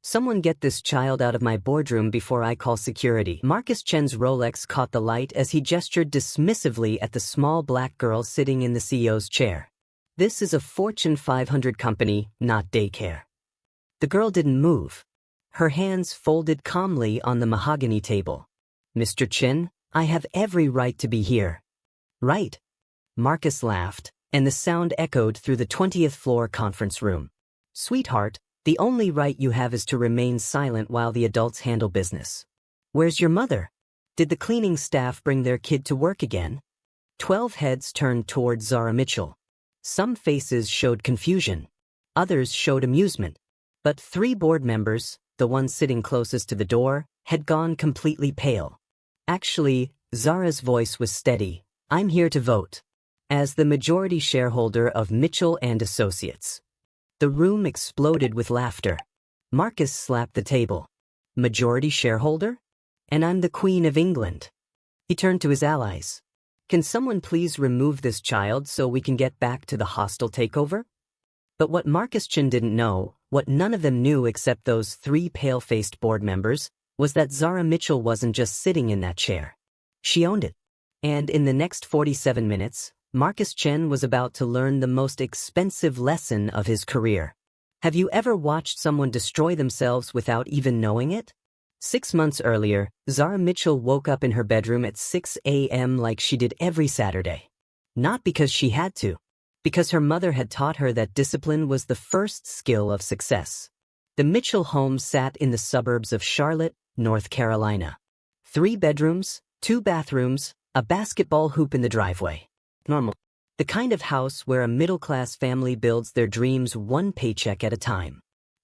Someone get this child out of my boardroom before I call security. Marcus Chen's Rolex caught the light as he gestured dismissively at the small black girl sitting in the CEO's chair. This is a Fortune 500 company, not daycare. The girl didn't move. Her hands folded calmly on the mahogany table. Mr. Chen, I have every right to be here. Right? Marcus laughed, and the sound echoed through the 20th floor conference room. Sweetheart, the only right you have is to remain silent while the adults handle business. Where's your mother? Did the cleaning staff bring their kid to work again? 12 heads turned toward Zara Mitchell. Some faces showed confusion. Others showed amusement. But 3 board members, the ones sitting closest to the door, had gone completely pale. Actually, Zara's voice was steady. I'm here to vote. As the majority shareholder of Mitchell and Associates. The room exploded with laughter. Marcus slapped the table. Majority shareholder? And I'm the Queen of England. He turned to his allies. Can someone please remove this child so we can get back to the hostile takeover? But what Marcus Chen didn't know, what none of them knew except those 3 pale-faced board members, was that Zara Mitchell wasn't just sitting in that chair. She owned it. And in the next 47 minutes, Marcus Chen was about to learn the most expensive lesson of his career. Have you ever watched someone destroy themselves without even knowing it? 6 months earlier, Zara Mitchell woke up in her bedroom at 6 a.m. like she did every Saturday. Not because she had to, because her mother had taught her that discipline was the first skill of success. The Mitchell home sat in the suburbs of Charlotte, North Carolina. 3 bedrooms, 2 bathrooms, a basketball hoop in the driveway. Normal. The kind of house where a middle-class family builds their dreams 1 paycheck at a time.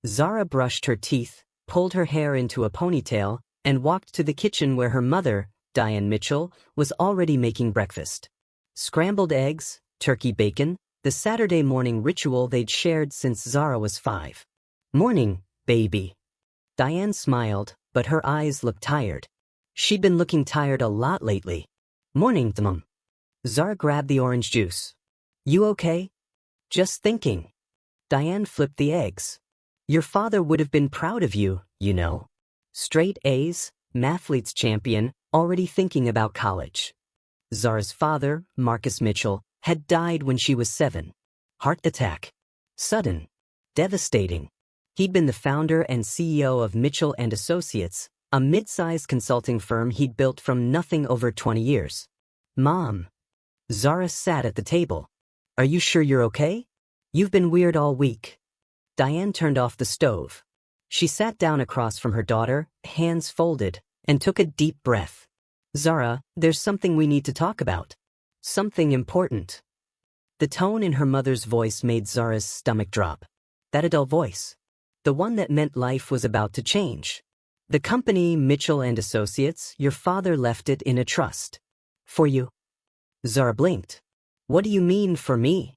Zara brushed her teeth, pulled her hair into a ponytail, and walked to the kitchen where her mother, Diane Mitchell, was already making breakfast. Scrambled eggs, turkey bacon, the Saturday morning ritual they'd shared since Zara was 5. Morning, baby. Diane smiled, but her eyes looked tired. She'd been looking tired a lot lately. Morning, Mom. Zara grabbed the orange juice. You okay? Just thinking. Diane flipped the eggs. Your father would have been proud of you, you know. Straight A's, mathletes champion, already thinking about college. Zara's father, Marcus Mitchell, had died when she was 7. Heart attack. Sudden. Devastating. He'd been the founder and CEO of Mitchell and Associates, a mid-sized consulting firm he'd built from nothing over 20 years. Mom. Zara sat at the table. Are you sure you're okay? You've been weird all week. Diane turned off the stove. She sat down across from her daughter, hands folded, and took a deep breath. Zara, there's something we need to talk about. Something important. The tone in her mother's voice made Zara's stomach drop. That adult voice. The one that meant life was about to change. The company, Mitchell and Associates, your father left it in a trust. For you. Zara blinked. What do you mean, for me?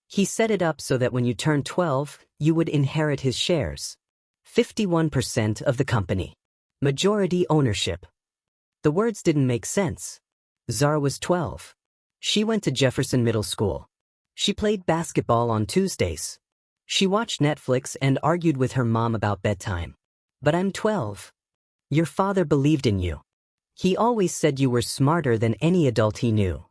He set it up so that when you turned 12, you would inherit his shares. 51% of the company. Majority ownership. The words didn't make sense. Zara was 12. She went to Jefferson Middle School. She played basketball on Tuesdays. She watched Netflix and argued with her mom about bedtime. But I'm 12. Your father believed in you. He always said you were smarter than any adult he knew.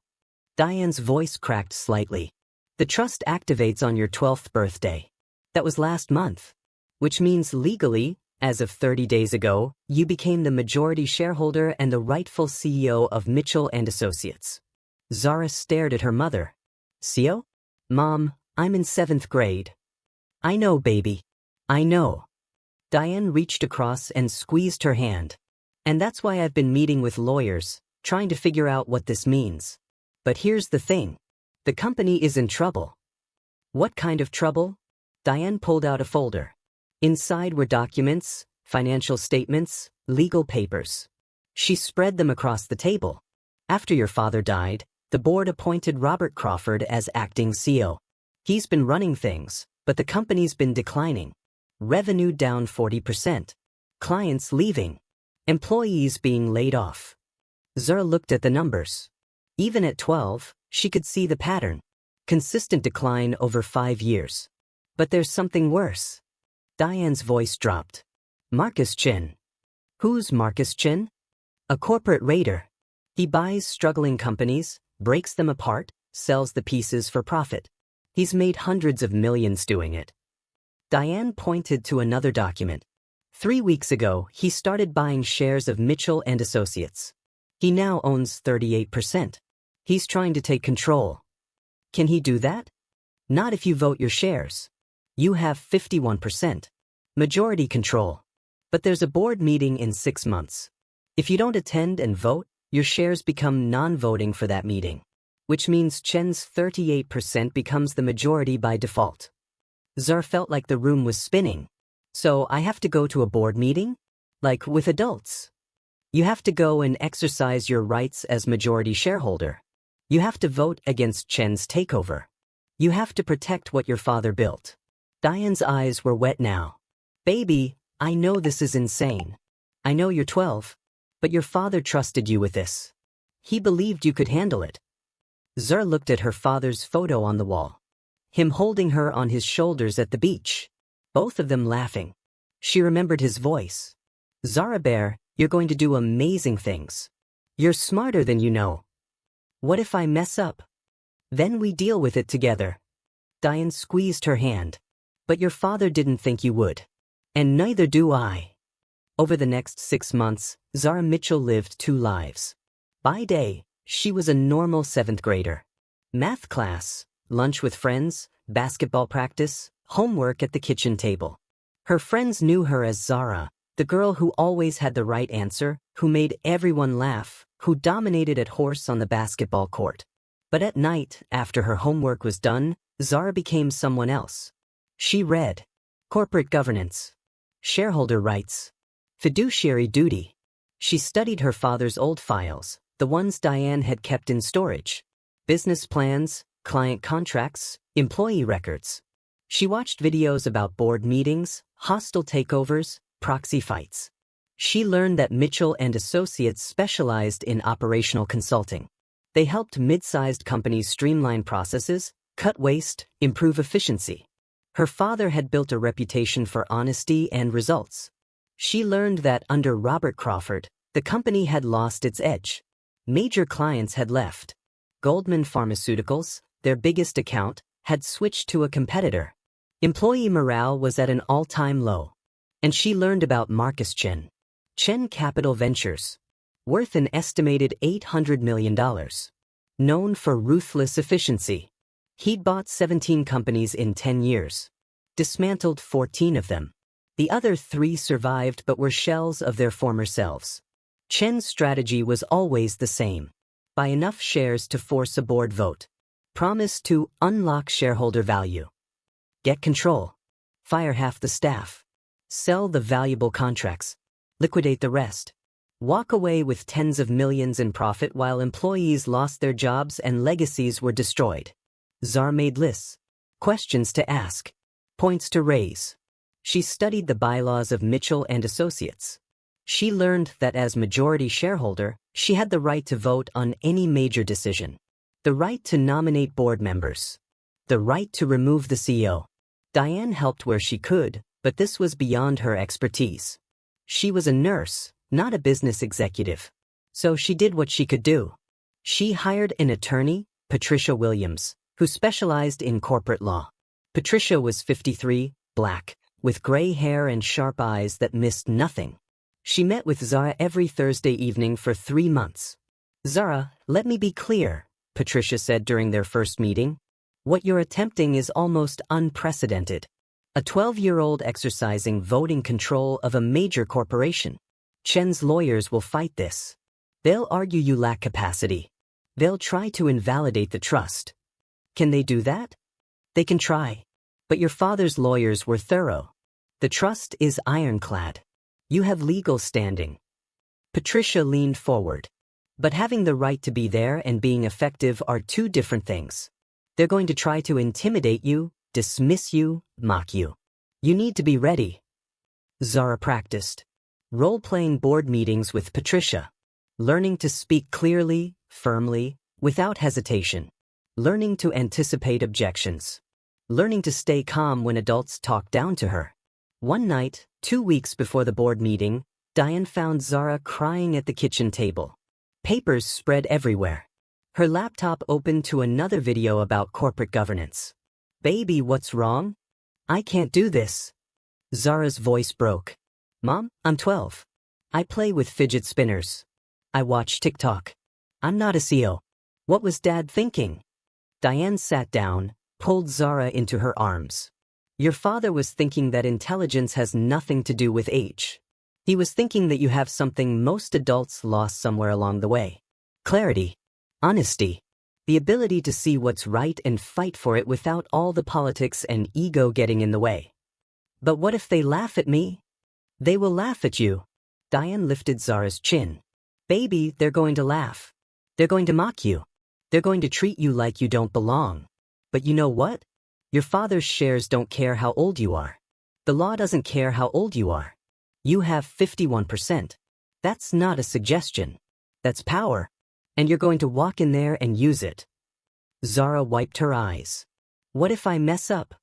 Diane's voice cracked slightly. The trust activates on your 12th birthday. That was last month. Which means legally, as of 30 days ago, you became the majority shareholder and the rightful CEO of Mitchell and Associates. Zara stared at her mother. CEO? Mom, I'm in 7th grade. I know, baby. I know. Diane reached across and squeezed her hand. And that's why I've been meeting with lawyers, trying to figure out what this means. But here's the thing. The company is in trouble. What kind of trouble? Diane pulled out a folder. Inside were documents, financial statements, legal papers. She spread them across the table. After your father died, the board appointed Robert Crawford as acting CEO. He's been running things, but the company's been declining. Revenue down 40%. Clients leaving. Employees being laid off. Zara looked at the numbers. Even at 12, she could see the pattern. Consistent decline over 5 years. But there's something worse. Diane's voice dropped. Marcus Chen. Who's Marcus Chen? A corporate raider. He buys struggling companies, breaks them apart, sells the pieces for profit. He's made hundreds of millions doing it. Diane pointed to another document. 3 weeks ago, he started buying shares of Mitchell and Associates. He now owns 38%. He's trying to take control. Can he do that? Not if you vote your shares. You have 51%. Majority control. But there's a board meeting in 6 months. If you don't attend and vote, your shares become non-voting for that meeting, which means Chen's 38% becomes the majority by default. Zara felt like the room was spinning. So I have to go to a board meeting? Like with adults. You have to go and exercise your rights as majority shareholder. You have to vote against Chen's takeover. You have to protect what your father built. Diane's eyes were wet now. Baby, I know this is insane. I know you're 12. But your father trusted you with this. He believed you could handle it. Zara looked at her father's photo on the wall. Him holding her on his shoulders at the beach. Both of them laughing. She remembered his voice. Zara Bear, you're going to do amazing things. You're smarter than you know. What if I mess up? Then we deal with it together. Diane squeezed her hand. But your father didn't think you would. And neither do I. Over the next 6 months, Zara Mitchell lived 2 lives. By day, she was a normal 7th grader. Math class, lunch with friends, basketball practice, homework at the kitchen table. Her friends knew her as Zara, the girl who always had the right answer, who made everyone laugh, who dominated at horse on the basketball court. But at night, after her homework was done, Zara became someone else. She read corporate governance, shareholder rights, fiduciary duty. She studied her father's old files, the ones Diane had kept in storage, business plans, client contracts, employee records. She watched videos about board meetings, hostile takeovers, proxy fights. She learned that Mitchell and Associates specialized in operational consulting. They helped mid-sized companies streamline processes, cut waste, improve efficiency. Her father had built a reputation for honesty and results. She learned that under Robert Crawford, the company had lost its edge. Major clients had left. Goldman Pharmaceuticals, their biggest account, had switched to a competitor. Employee morale was at an all-time low. And she learned about Marcus Chen. Chen Capital Ventures, worth an estimated $800 million. Known for ruthless efficiency. He'd bought 17 companies in 10 years. Dismantled 14 of them. The other 3 survived but were shells of their former selves. Chen's strategy was always the same. Buy enough shares to force a board vote. Promise to unlock shareholder value. Get control. Fire half the staff. Sell the valuable contracts. Liquidate the rest. Walk away with tens of millions in profit while employees lost their jobs and legacies were destroyed. Zara made lists. Questions to ask. Points to raise. She studied the bylaws of Mitchell and Associates. She learned that as majority shareholder, she had the right to vote on any major decision. The right to nominate board members. The right to remove the CEO. Diane helped where she could, but this was beyond her expertise. She was a nurse, not a business executive. So she did what she could do. She hired an attorney, Patricia Williams, who specialized in corporate law. Patricia was 53, black, with gray hair and sharp eyes that missed nothing. She met with Zara every Thursday evening for 3 months. Zara, let me be clear, Patricia said during their first meeting. What you're attempting is almost unprecedented. A 12-year-old exercising voting control of a major corporation. Chen's lawyers will fight this. They'll argue you lack capacity. They'll try to invalidate the trust. Can they do that? They can try. But your father's lawyers were thorough. The trust is ironclad. You have legal standing. Patricia leaned forward. But having the right to be there and being effective are 2 different things. They're going to try to intimidate you, dismiss you, mock you. You need to be ready. Zara practiced. Role-playing board meetings with Patricia. Learning to speak clearly, firmly, without hesitation. Learning to anticipate objections. Learning to stay calm when adults talk down to her. One night, 2 weeks before the board meeting, Diane found Zara crying at the kitchen table. Papers spread everywhere. Her laptop opened to another video about corporate governance. "Baby, what's wrong? I can't do this." Zara's voice broke. "Mom, I'm 12. I play with fidget spinners. I watch TikTok. I'm not a CEO. What was Dad thinking?" Diane sat down, pulled Zara into her arms. "Your father was thinking that intelligence has nothing to do with age. He was thinking that you have something most adults lost somewhere along the way. Clarity. Honesty. The ability to see what's right and fight for it without all the politics and ego getting in the way." "But what if they laugh at me?" "They will laugh at you." Diane lifted Zara's chin. "Baby, they're going to laugh. They're going to mock you. They're going to treat you like you don't belong. But you know what? Your father's shares don't care how old you are. The law doesn't care how old you are. You have 51%. That's not a suggestion. That's power. And you're going to walk in there and use it." Zara wiped her eyes. "What if I mess up?"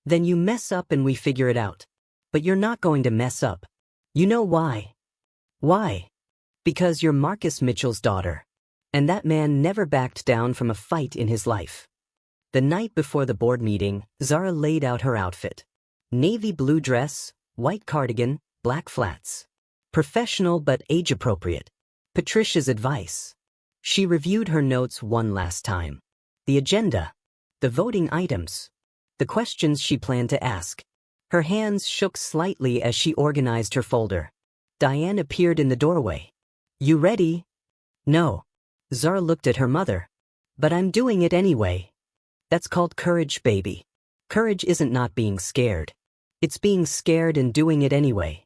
"Then you mess up and we figure it out. But you're not going to mess up. You know why?" "Why?" "Because you're Marcus Mitchell's daughter. And that man never backed down from a fight in his life." The night before the board meeting, Zara laid out her outfit. Navy blue dress, white cardigan, black flats. Professional but age-appropriate. Patricia's advice. She reviewed her notes one last time. The agenda. The voting items. The questions she planned to ask. Her hands shook slightly as she organized her folder. Diane appeared in the doorway. "You ready?" "No." Zara looked at her mother. "But I'm doing it anyway." "That's called courage, baby. Courage isn't not being scared. It's being scared and doing it anyway."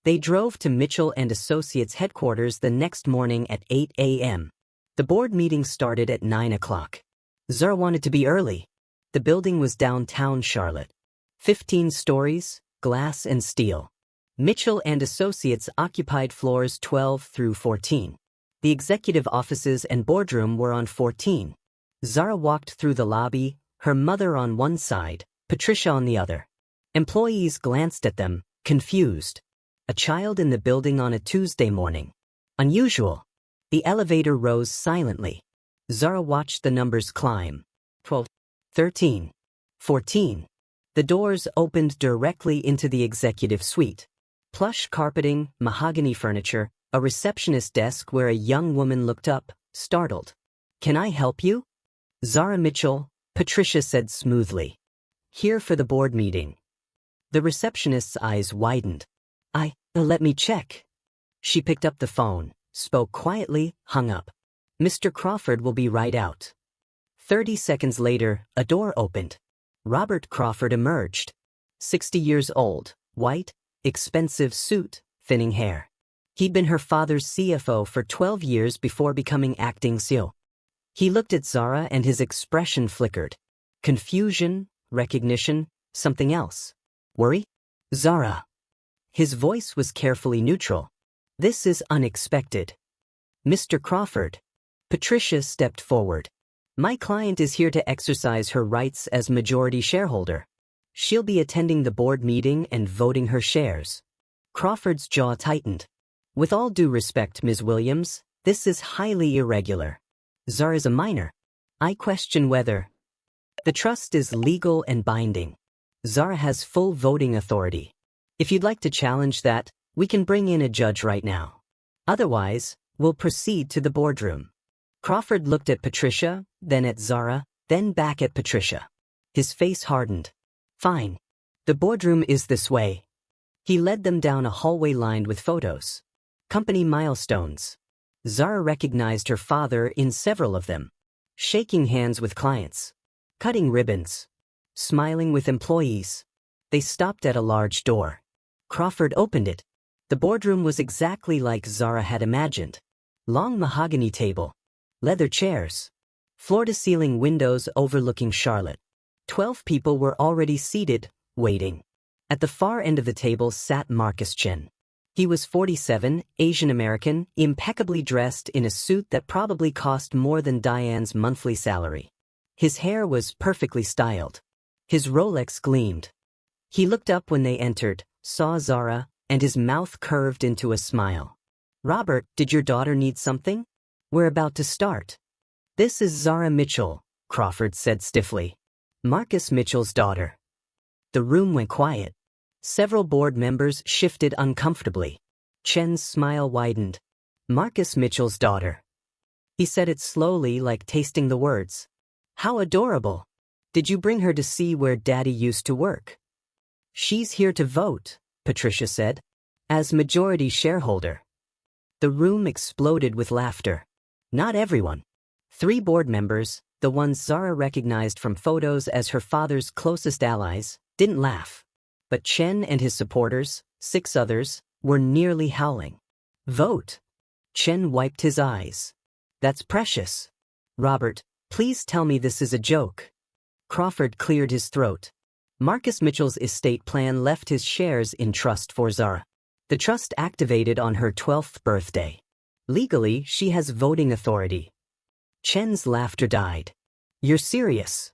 They drove to Mitchell and Associates headquarters the next morning at 8 a.m. The board meeting started at 9 o'clock. Zara wanted to be early. The building was downtown Charlotte. 15 stories, glass and steel. Mitchell and Associates occupied floors 12 through 14. The executive offices and boardroom were on 14. Zara walked through the lobby, her mother on one side, Patricia on the other. Employees glanced at them, confused. A child in the building on a Tuesday morning. Unusual. The elevator rose silently. Zara watched the numbers climb. 12, 13, 14. The doors opened directly into the executive suite. Plush carpeting, mahogany furniture, a receptionist desk where a young woman looked up, startled. "Can I help you?" "Zara Mitchell," Patricia said smoothly. "Here for the board meeting." The receptionist's eyes widened. Let me check." She picked up the phone, spoke quietly, hung up. "Mr. Crawford will be right out." 30 seconds later, a door opened. Robert Crawford emerged. 60 years old, white, expensive suit, thinning hair. He'd been her father's CFO for 12 years before becoming acting CEO. He looked at Zara and his expression flickered. Confusion, recognition, something else. Worry? "Zara." His voice was carefully neutral. "This is unexpected." "Mr. Crawford." Patricia stepped forward. "My client is here to exercise her rights as majority shareholder. She'll be attending the board meeting and voting her shares." Crawford's jaw tightened. "With all due respect, Ms. Williams, this is highly irregular. Zara's a minor. I question whether the trust is legal and binding. Zara has full voting authority. If you'd like to challenge that, we can bring in a judge right now. Otherwise, we'll proceed to the boardroom." Crawford looked at Patricia, then at Zara, then back at Patricia. His face hardened. "Fine. The boardroom is this way." He led them down a hallway lined with photos. Company milestones. Zara recognized her father in several of them. Shaking hands with clients. Cutting ribbons. Smiling with employees. They stopped at a large door. Crawford opened it. The boardroom was exactly like Zara had imagined. Long mahogany table. Leather chairs. Floor-to-ceiling windows overlooking Charlotte. 12 people were already seated, waiting. At the far end of the table sat Marcus Chen. He was 47, Asian American, impeccably dressed in a suit that probably cost more than Diane's monthly salary. His hair was perfectly styled. His Rolex gleamed. He looked up when they entered, saw Zara, and his mouth curved into a smile. "Robert, did your daughter need something? We're about to start." "This is Zara Mitchell," Crawford said stiffly. "Marcus Mitchell's daughter." The room went quiet. Several board members shifted uncomfortably. Chen's smile widened. "Marcus Mitchell's daughter." He said it slowly, like tasting the words. "How adorable. Did you bring her to see where Daddy used to work?" "She's here to vote," Patricia said, "as majority shareholder." The room exploded with laughter. Not everyone. 3 board members, the ones Zara recognized from photos as her father's closest allies, didn't laugh. But Chen and his supporters, 6 others, were nearly howling. "Vote." Chen wiped his eyes. "That's precious. Robert, please tell me this is a joke." Crawford cleared his throat. Marcus Mitchell's estate plan left his shares in trust for Zara. The trust activated on her 12th birthday. Legally, she has voting authority. Chen's laughter died. "You're serious?"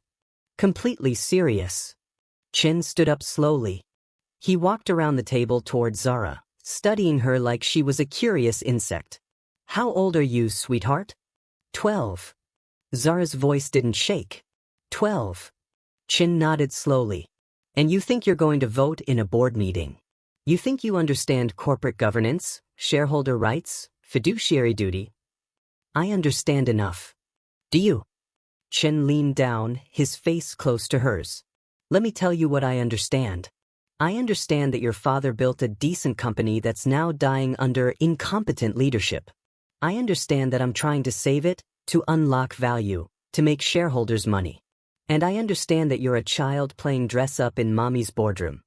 "Completely serious." Chen stood up slowly. He walked around the table toward Zara, studying her like she was a curious insect. "How old are you, sweetheart?" 12. Zara's voice didn't shake. 12. Chen nodded slowly. "And you think you're going to vote in a board meeting? You think you understand corporate governance, shareholder rights, fiduciary duty?" "I understand enough." "Do you?" Chen leaned down, his face close to hers. "Let me tell you what I understand. I understand that your father built a decent company that's now dying under incompetent leadership. I understand that I'm trying to save it, to unlock value, to make shareholders money. And I understand that you're a child playing dress-up in mommy's boardroom."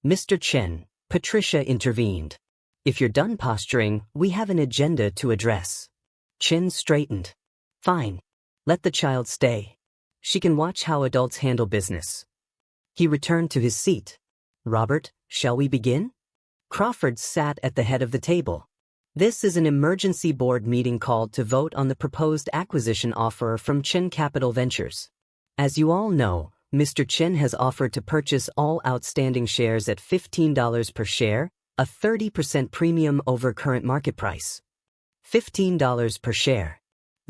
"Mr. Chen," Patricia intervened. "If you're done posturing, we have an agenda to address." Chen straightened. "Fine. Let the child stay. She can watch how adults handle business." He returned to his seat. "Robert, shall we begin?" Crawford sat at the head of the table. "This is an emergency board meeting called to vote on the proposed acquisition offer from Chen Capital Ventures. As you all know, Mr. Chen has offered to purchase all outstanding shares at $15 per share, a 30% premium over current market price. $15 per share.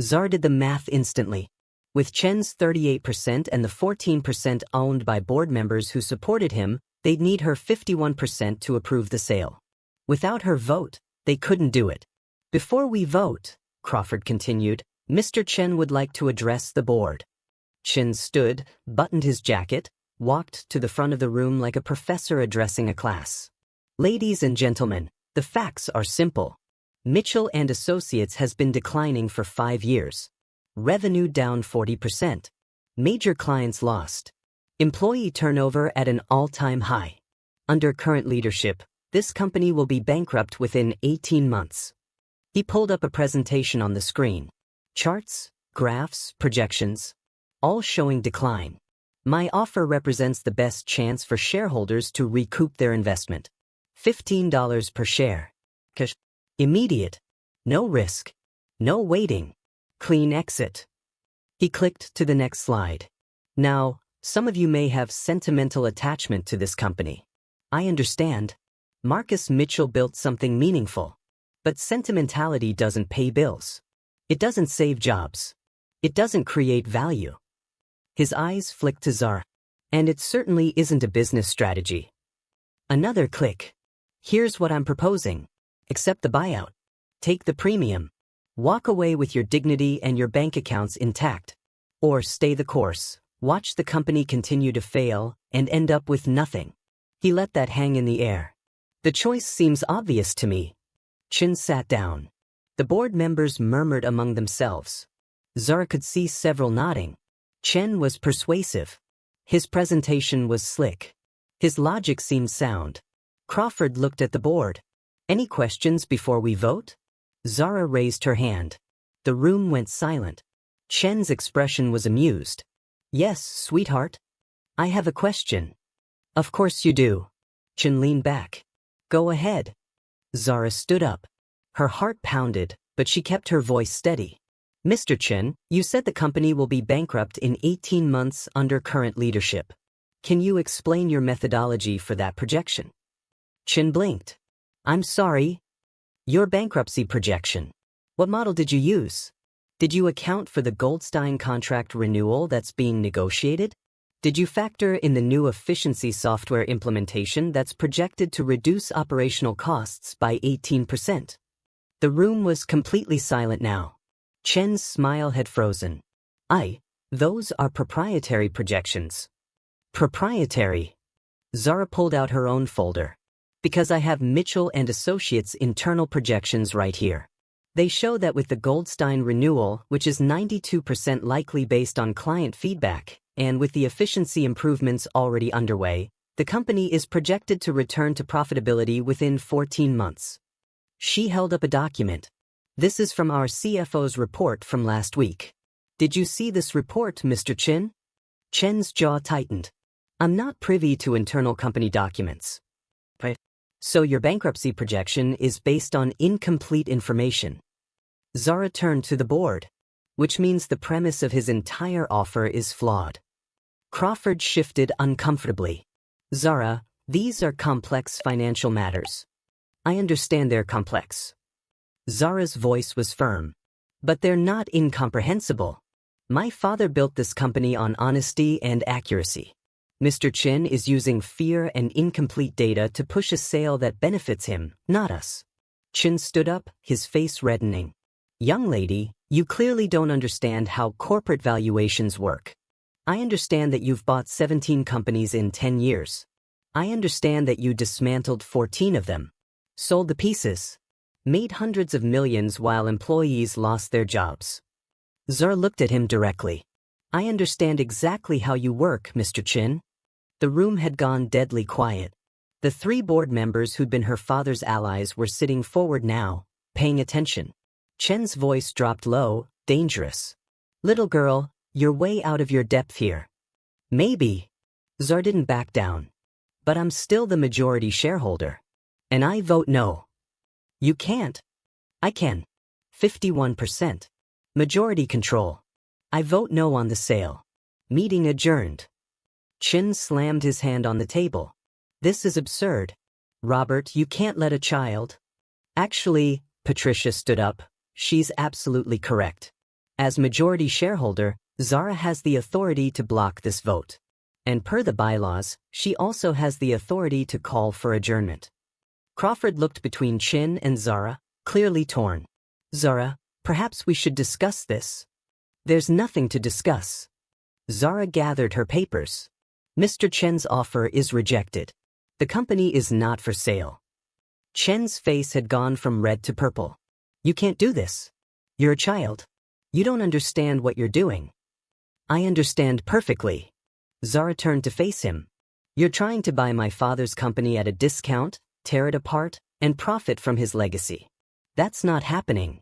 Zara did the math instantly. With Chen's 38% and the 14% owned by board members who supported him, they'd need her 51% to approve the sale. Without her vote, they couldn't do it. "Before we vote," Crawford continued, "Mr. Chen would like to address the board." Chen stood, buttoned his jacket, walked to the front of the room like a professor addressing a class. "Ladies and gentlemen, the facts are simple. Mitchell and Associates has been declining for 5 years. Revenue down 40%. Major clients lost. Employee turnover at an all-time high. Under current leadership, this company will be bankrupt within 18 months. He pulled up a presentation on the screen. Charts, graphs, projections, all showing decline. My offer represents the best chance for shareholders to recoup their investment. $15 per share. Cash. Immediate. No risk. No waiting. Clean exit. He clicked to the next slide. Now, some of you may have sentimental attachment to this company. I understand. Marcus Mitchell built something meaningful. But sentimentality doesn't pay bills. It doesn't save jobs. It doesn't create value. His eyes flicked to Zara. And it certainly isn't a business strategy. Another click. Here's what I'm proposing. Accept the buyout. Take the premium. Walk away with your dignity and your bank accounts intact. Or stay the course, watch the company continue to fail, and end up with nothing. He let that hang in the air. The choice seems obvious to me. Chen sat down. The board members murmured among themselves. Zara could see several nodding. Chen was persuasive. His presentation was slick. His logic seemed sound. Crawford looked at the board. "Any questions before we vote?" Zara raised her hand. The room went silent. Chen's expression was amused. "Yes, sweetheart. I have a question." "Of course you do." Chen leaned back. "Go ahead." Zara stood up. Her heart pounded, but she kept her voice steady. "Mr. Chen, you said the company will be bankrupt in 18 months under current leadership. Can you explain your methodology for that projection?" Chen blinked. I'm sorry. Your bankruptcy projection. What model did you use? Did you account for the Goldstein contract renewal that's being negotiated? Did you factor in the new efficiency software implementation that's projected to reduce operational costs by 18%? The room was completely silent now. Chen's smile had frozen. Those are proprietary projections. Proprietary? Zara pulled out her own folder. Because I have Mitchell and Associates' internal projections right here. They show that with the Goldstein renewal, which is 92% likely based on client feedback, and with the efficiency improvements already underway, the company is projected to return to profitability within 14 months. She held up a document. This is from our CFO's report from last week. Did you see this report, Mr. Chen? Chen's jaw tightened. I'm not privy to internal company documents. So your bankruptcy projection is based on incomplete information. Zara turned to the board, which means the premise of his entire offer is flawed. Crawford shifted uncomfortably. Zara, these are complex financial matters. I understand they're complex. Zara's voice was firm. But they're not incomprehensible. My father built this company on honesty and accuracy. Mr. Chen is using fear and incomplete data to push a sale that benefits him, not us. Chen stood up, his face reddening. Young lady, you clearly don't understand how corporate valuations work. I understand that you've bought 17 companies in 10 years. I understand that you dismantled 14 of them. Sold the pieces. Made hundreds of millions while employees lost their jobs. Zara looked at him directly. I understand exactly how you work, Mr. Chen. The room had gone deadly quiet. The 3 board members who'd been her father's allies were sitting forward now, paying attention. Chen's voice dropped low, dangerous. Little girl, you're way out of your depth here. Maybe. Zara didn't back down. But I'm still the majority shareholder. And I vote no. You can't. I can. 51%. Majority control. I vote no on the sale. Meeting adjourned. Chen slammed his hand on the table. This is absurd. Robert, you can't let a child. Actually, Patricia stood up. She's absolutely correct. As majority shareholder, Zara has the authority to block this vote. And per the bylaws, she also has the authority to call for adjournment. Crawford looked between Chen and Zara, clearly torn. Zara, perhaps we should discuss this. There's nothing to discuss. Zara gathered her papers. Mr. Chen's offer is rejected. The company is not for sale. Chen's face had gone from red to purple. You can't do this. You're a child. You don't understand what you're doing. I understand perfectly. Zara turned to face him. You're trying to buy my father's company at a discount, tear it apart, and profit from his legacy. That's not happening.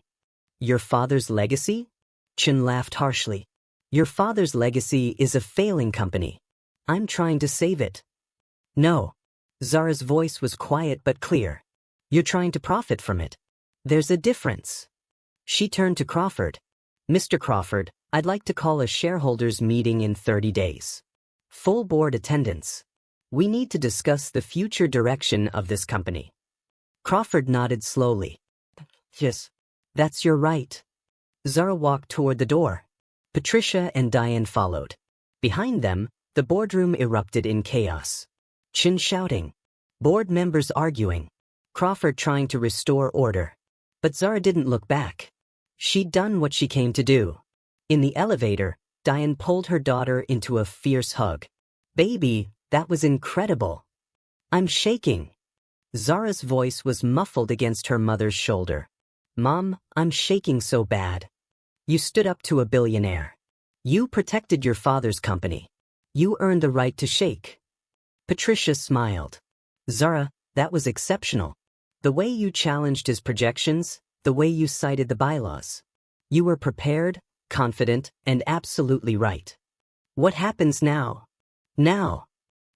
Your father's legacy? Chen laughed harshly. Your father's legacy is a failing company. I'm trying to save it. No. Zara's voice was quiet but clear. You're trying to profit from it. There's a difference. She turned to Crawford. Mr. Crawford, I'd like to call a shareholders meeting in 30 days. Full board attendance. We need to discuss the future direction of this company. Crawford nodded slowly. Yes, that's your right. Zara walked toward the door. Patricia and Diane followed. Behind them, the boardroom erupted in chaos. Chen shouting. Board members arguing. Crawford trying to restore order. But Zara didn't look back. She'd done what she came to do. In the elevator, Diane pulled her daughter into a fierce hug. Baby, that was incredible. I'm shaking. Zara's voice was muffled against her mother's shoulder. Mom, I'm shaking so bad. You stood up to a billionaire. You protected your father's company. You earned the right to shake. Patricia smiled. Zara, that was exceptional. The way you challenged his projections, the way you cited the bylaws. You were prepared, confident, and absolutely right. What happens now? Now.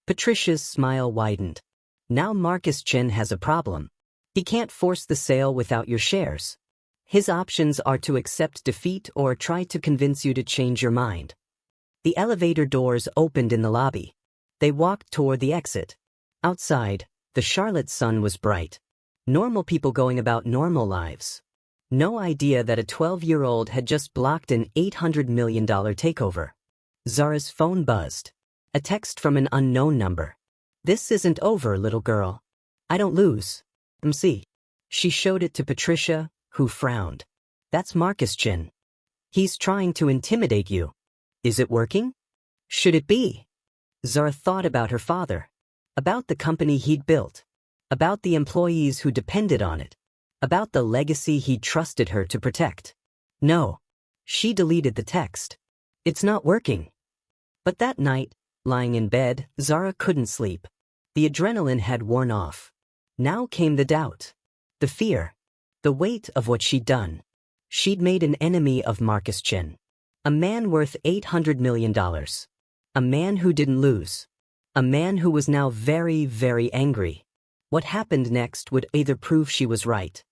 Patricia's smile widened. Now Marcus Chen has a problem. He can't force the sale without your shares. His options are to accept defeat or try to convince you to change your mind. The elevator doors opened in the lobby. They walked toward the exit. Outside, The Charlotte sun was bright. Normal people going about normal lives. No idea that a 12-year-old had just blocked an $800 million takeover. Zara's phone buzzed. A text from an unknown number. "This isn't over, little girl. I don't lose. See." She showed it to Patricia, who frowned. "That's Marcus Chen. He's trying to intimidate you. Is it working? Should it be?" Zara thought about her father. About the company he'd built. About the employees who depended on it. About the legacy he'd trusted her to protect. No. She deleted the text. It's not working. But that night, lying in bed, Zara couldn't sleep. The adrenaline had worn off. Now came the doubt. The fear. The weight of what she'd done. She'd made an enemy of Marcus Chen. A man worth $800 million. A man who didn't lose. A man who was now very, very angry. What happened next would either prove she was right,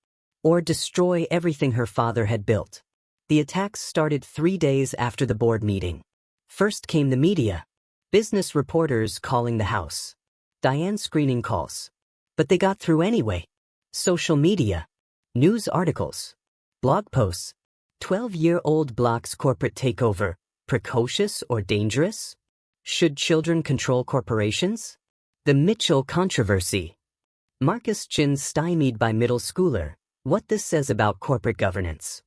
or destroy everything her father had built. The attacks started 3 days after the board meeting. First came the media. Business reporters calling the house. Diane screening calls. But they got through anyway. Social media. News articles. Blog posts. 12-year-old blocks corporate takeover. Precocious or dangerous? Should children control corporations? The Mitchell controversy. Marcus Chen stymied by middle schooler. What this says about corporate governance.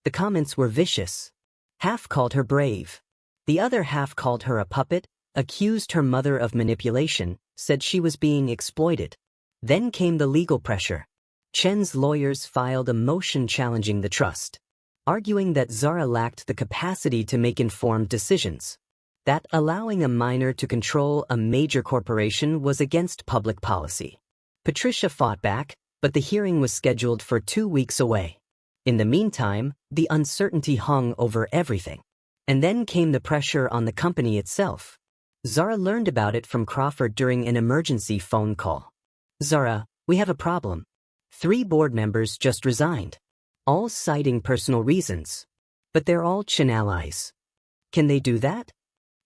The comments were vicious. Half called her brave. The other half called her a puppet, accused her mother of manipulation, said she was being exploited. Then came the legal pressure. Chen's lawyers filed a motion challenging the trust, arguing that Zara lacked the capacity to make informed decisions. That allowing a minor to control a major corporation was against public policy. Patricia fought back, but the hearing was scheduled for 2 weeks away. In the meantime, the uncertainty hung over everything. And then came the pressure on the company itself. Zara learned about it from Crawford during an emergency phone call. "Zara, we have a problem. 3 board members just resigned. All citing personal reasons. But they're all Chen allies. Can they do that?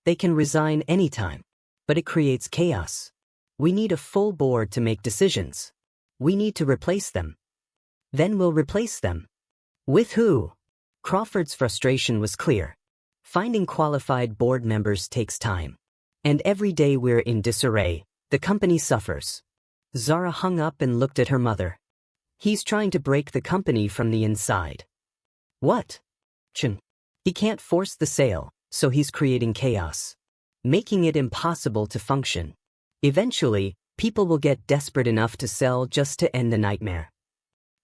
They can resign anytime. But it creates chaos. We need a full board to make decisions. We need to replace them. Then we'll replace them. With who?" Crawford's frustration was clear. Finding qualified board members takes time. And every day we're in disarray, the company suffers. Zara hung up and looked at her mother. "He's trying to break the company from the inside." "What?" "Chen. He can't force the sale, so he's creating chaos. Making it impossible to function. Eventually, people will get desperate enough to sell just to end the nightmare."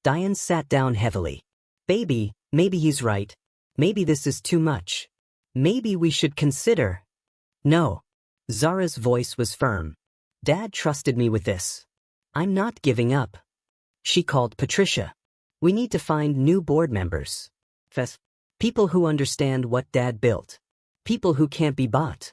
Diane sat down heavily. "Baby, maybe he's right. Maybe this is too much. Maybe we should consider." "No." Zara's voice was firm. "Dad trusted me with this. I'm not giving up." She called Patricia. "We need to find new board members. People who understand what Dad built. People who can't be bought."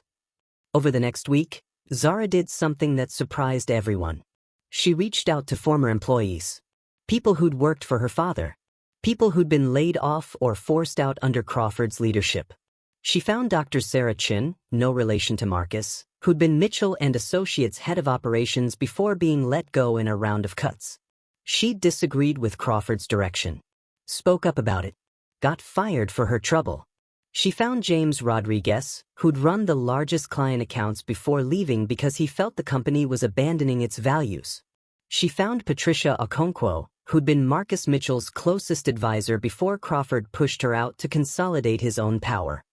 Over the next week, Zara did something that surprised everyone. She reached out to former employees. People who'd worked for her father. People who'd been laid off or forced out under Crawford's leadership. She found Dr. Zara Chen, no relation to Marcus, who'd been Mitchell and Associates head of operations before being let go in a round of cuts. She'd disagreed with Crawford's direction. Spoke up about it. Got fired for her trouble. She found James Rodriguez, who'd run the largest client accounts before leaving because he felt the company was abandoning its values. She found Patricia Okonkwo, who'd been Marcus Mitchell's closest advisor before Crawford pushed her out to consolidate his own power.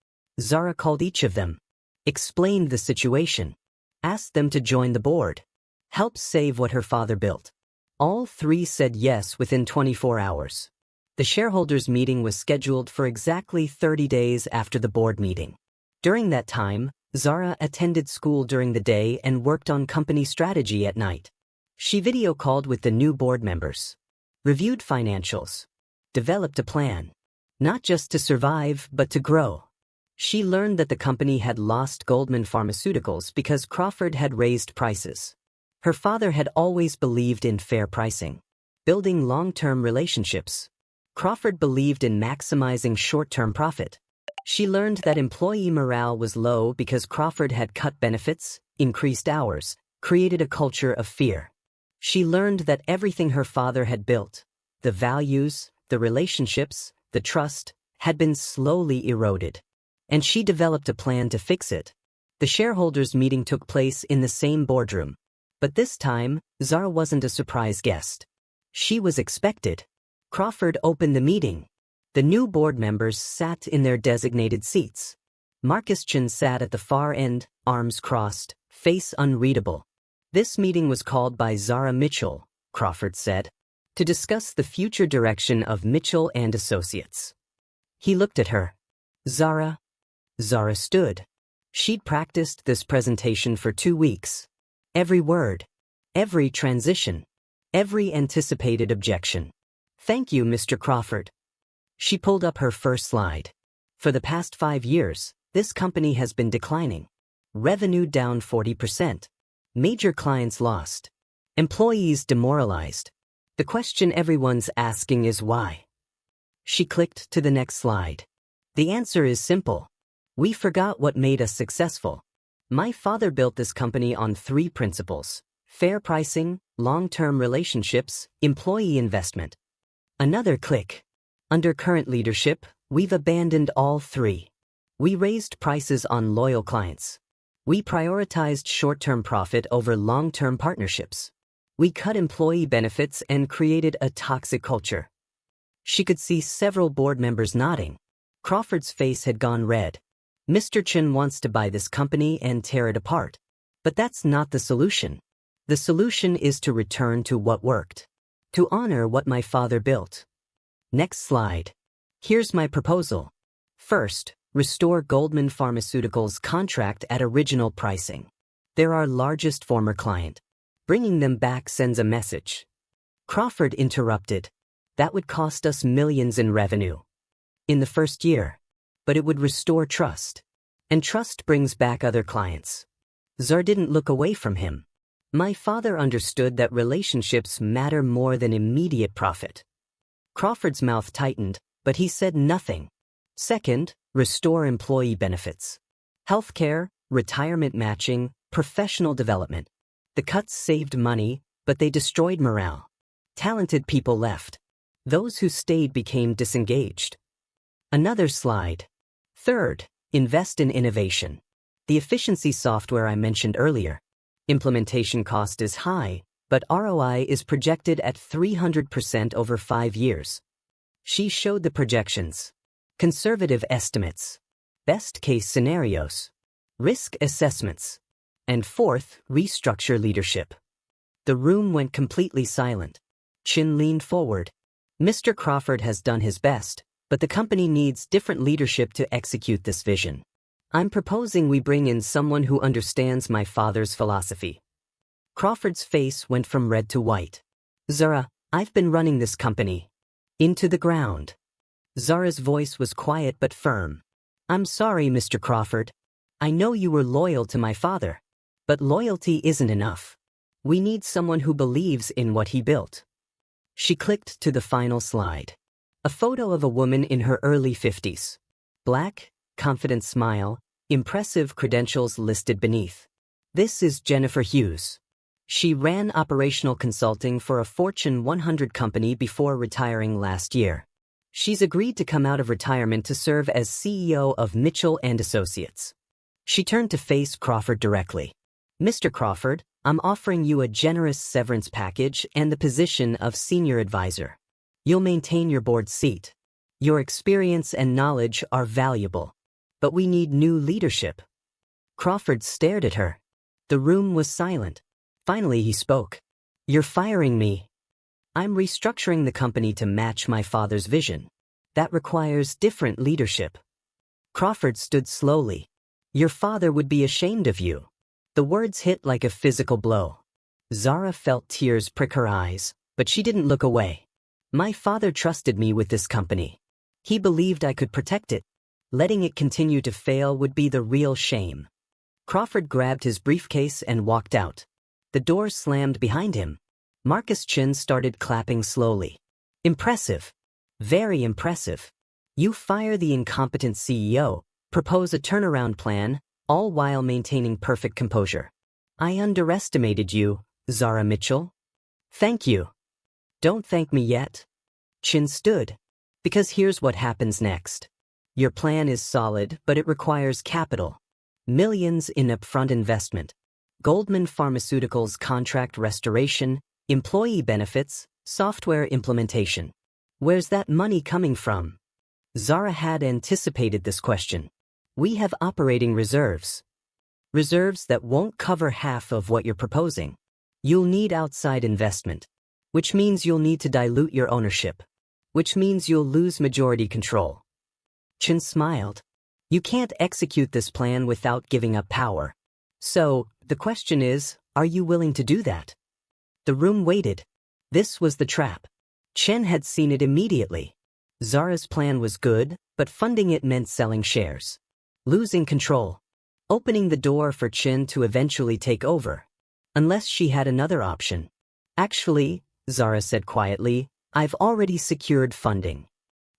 Zara called each of them. Explained the situation. Asked them to join the board. Help save what her father built. All 3 said yes within 24 hours. The shareholders' meeting was scheduled for exactly 30 days after the board meeting. During that time, Zara attended school during the day and worked on company strategy at night. She video called with the new board members. Reviewed financials. Developed a plan. Not just to survive, but to grow. She learned that the company had lost Goldman Pharmaceuticals because Crawford had raised prices. Her father had always believed in fair pricing. Building long-term relationships. Crawford believed in maximizing short-term profit. She learned that employee morale was low because Crawford had cut benefits, increased hours, created a culture of fear. She learned that everything her father had built, the values, the relationships, the trust, had been slowly eroded. And she developed a plan to fix it. The shareholders' meeting took place in the same boardroom. But this time, Zara wasn't a surprise guest. She was expected. Crawford opened the meeting. The new board members sat in their designated seats. Marcus Chen sat at the far end, arms crossed, face unreadable. This meeting was called by Zara Mitchell, Crawford said, to discuss the future direction of Mitchell and Associates. He looked at her. Zara. Zara stood. She'd practiced this presentation for 2 weeks. Every word, every transition, every anticipated objection. Thank you, Mr. Crawford. She pulled up her first slide. For the past 5 years, this company has been declining. Revenue down 40%. Major clients lost. Employees demoralized. The question everyone's asking is why. She clicked to the next slide. The answer is simple. We forgot what made us successful. My father built this company on 3 principles: fair pricing, long-term relationships, employee investment. Another click. Under current leadership, we've abandoned all 3. We raised prices on loyal clients. We prioritized short-term profit over long-term partnerships. We cut employee benefits and created a toxic culture. She could see several board members nodding. Crawford's face had gone red. Mr. Chen wants to buy this company and tear it apart. But that's not the solution. The solution is to return to what worked. To honor what my father built. Next slide. Here's my proposal. First, restore Goldman Pharmaceuticals' contract at original pricing. They're our largest former client. Bringing them back sends a message. Crawford interrupted. That would cost us millions in revenue. In the first year. But it would restore trust. And trust brings back other clients. Zara didn't look away from him. My father understood that relationships matter more than immediate profit. Crawford's mouth tightened, but he said nothing. Second, restore employee benefits. Healthcare, retirement matching, professional development. The cuts saved money, but they destroyed morale. Talented people left. Those who stayed became disengaged. Another slide. Third, invest in innovation. The efficiency software I mentioned earlier. Implementation cost is high, but ROI is projected at 300% over 5 years. She showed the projections. Conservative estimates. Best case scenarios. Risk assessments. And fourth, restructure leadership. The room went completely silent. Chin leaned forward. Mr. Crawford has done his best, but the company needs different leadership to execute this vision. I'm proposing we bring in someone who understands my father's philosophy. Crawford's face went from red to white. Zara, I've been running this company. Into the ground. Zara's voice was quiet but firm. I'm sorry, Mr. Crawford. I know you were loyal to my father. But loyalty isn't enough. We need someone who believes in what he built. She clicked to the final slide. A photo of a woman in her early 50s. Black, confident smile, impressive credentials listed beneath. This is Jennifer Hughes. She ran operational consulting for a Fortune 100 company before retiring last year. She's agreed to come out of retirement to serve as CEO of Mitchell and Associates. She turned to face Crawford directly. Mr. Crawford, I'm offering you a generous severance package and the position of senior advisor. You'll maintain your board seat. Your experience and knowledge are valuable. But we need new leadership. Crawford stared at her. The room was silent. Finally he spoke. You're firing me. I'm restructuring the company to match my father's vision. That requires different leadership. Crawford stood slowly. Your father would be ashamed of you. The words hit like a physical blow. Zara felt tears prick her eyes, but she didn't look away. My father trusted me with this company. He believed I could protect it. Letting it continue to fail would be the real shame. Crawford grabbed his briefcase and walked out. The door slammed behind him. Marcus Chen started clapping slowly. Impressive. Very impressive. You fire the incompetent CEO, propose a turnaround plan, all while maintaining perfect composure. I underestimated you, Zara Mitchell. Thank you. Don't thank me yet. Chen stood. Because here's what happens next. Your plan is solid, but it requires capital. Millions in upfront investment. Goldman Pharmaceuticals contract restoration, employee benefits, software implementation. Where's that money coming from? Zara had anticipated this question. We have operating reserves. Reserves that won't cover half of what you're proposing. You'll need outside investment, which means you'll need to dilute your ownership, which means you'll lose majority control. Chen smiled. You can't execute this plan without giving up power. So, the question is, are you willing to do that? The room waited. This was the trap. Chen had seen it immediately. Zara's plan was good, but funding it meant selling shares. Losing control. Opening the door for Chen to eventually take over. Unless she had another option. Actually, Zara said quietly, I've already secured funding.